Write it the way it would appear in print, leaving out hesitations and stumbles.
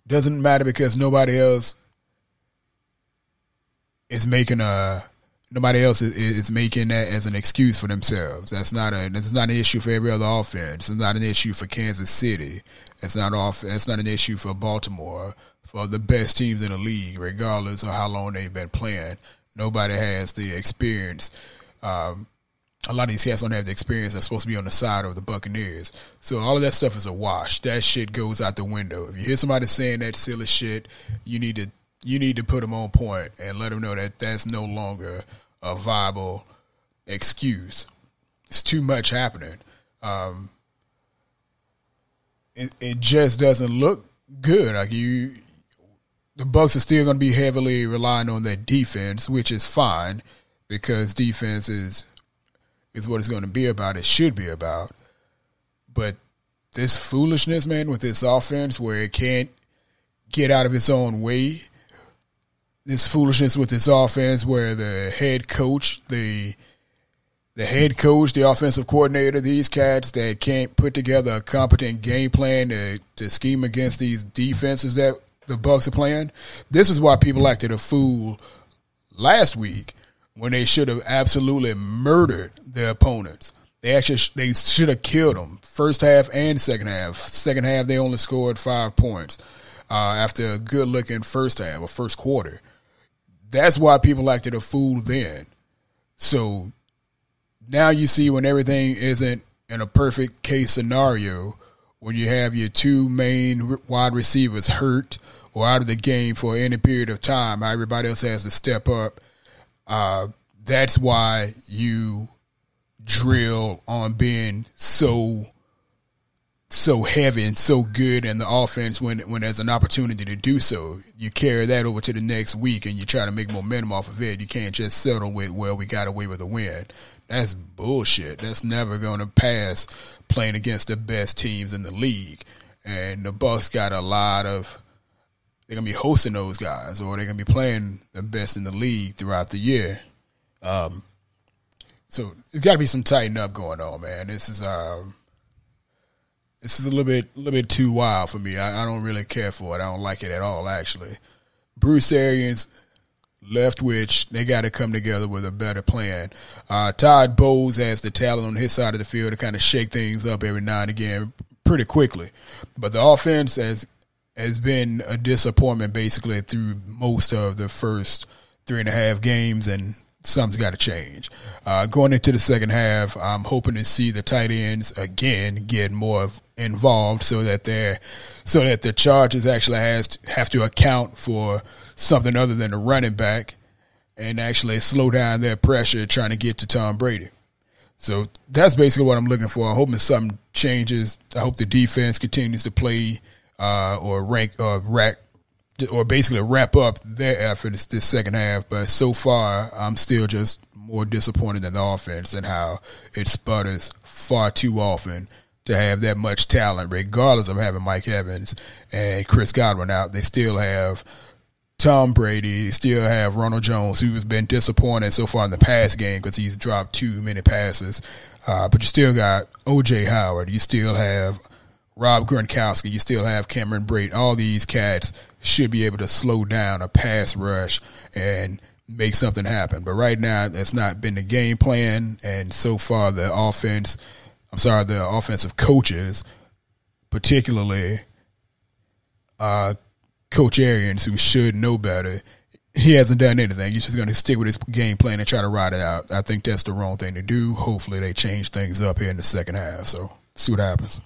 Doesn't matter because nobody else is making is making that as an excuse for themselves. That's not an issue for every other offense. It's not an issue for Kansas City. It's not an issue for Baltimore, for the best teams in the league, regardless of how long they've been playing. Nobody has the experience. A lot of these cats don't have the experience that's supposed to be on the side of the Buccaneers. So all of that stuff is a wash. That shit goes out the window. If you hear somebody saying that silly shit, you need to put them on point and let them know that that's no longer a viable excuse. It's too much happening. It just doesn't look good. Like the Bucs are still going to be heavily relying on their defense, which is fine because defense is what it's going to be about. It should be about. But this foolishness, man, with this offense where it can't get out of its own way. This foolishness with this offense where the head coach, the offensive coordinator, these cats that can't put together a competent game plan to scheme against these defenses that the Bucs are playing. This is why people acted a fool last week when they should have absolutely murdered their opponents. They should have killed them first half and second half. Second half, they only scored 5 points after a good-looking first half or first quarter. That's why people acted a fool then. So now you see when everything isn't in a perfect case scenario, when you have your two main wide receivers hurt or out of the game for any period of time, how everybody else has to step up. That's why you drill on being so heavy and so good in the offense when there's an opportunity to do so. You carry that over to the next week and you try to make momentum off of it. You can't just settle with, well, we got away with a win. That's bullshit. That's never going to pass playing against the best teams in the league. And the Bucs got they're going to be hosting those guys, or they're going to be playing the best in the league throughout the year. So there's got to be some tighten up going on, man. This is a little bit too wild for me. I don't really care for it. I don't like it at all, actually. Bruce Arians left, which they got to come together with a better plan. Todd Bowles has the talent on his side of the field to kind of shake things up every now and again pretty quickly. But the offense has been a disappointment basically through most of the first 3.5 games, and something's got to change. Going into the second half, I'm hoping to see the tight ends again get more involved so that the Chargers actually have to account for something other than the running back and actually slow down their pressure trying to get to Tom Brady. So that's basically what I'm looking for. I'm hoping something changes. I hope the defense continues to play or basically wrap up their efforts this second half. But so far, I'm still just more disappointed in the offense and how it sputters far too often to have that much talent, regardless of having Mike Evans and Chris Godwin out. They still have Tom Brady, still have Ronald Jones, who's been disappointed so far in the pass game because he's dropped too many passes. But you still got O.J. Howard. You still have Rob Gronkowski. You still have Cameron Brate. All these cats should be able to slow down a pass rush and make something happen. But right now, that's not been the game plan. And so far, the offensive coaches, particularly Coach Arians, who should know better, he hasn't done anything. He's just going to stick with his game plan and try to ride it out. I think that's the wrong thing to do. Hopefully they change things up here in the second half. So see what happens.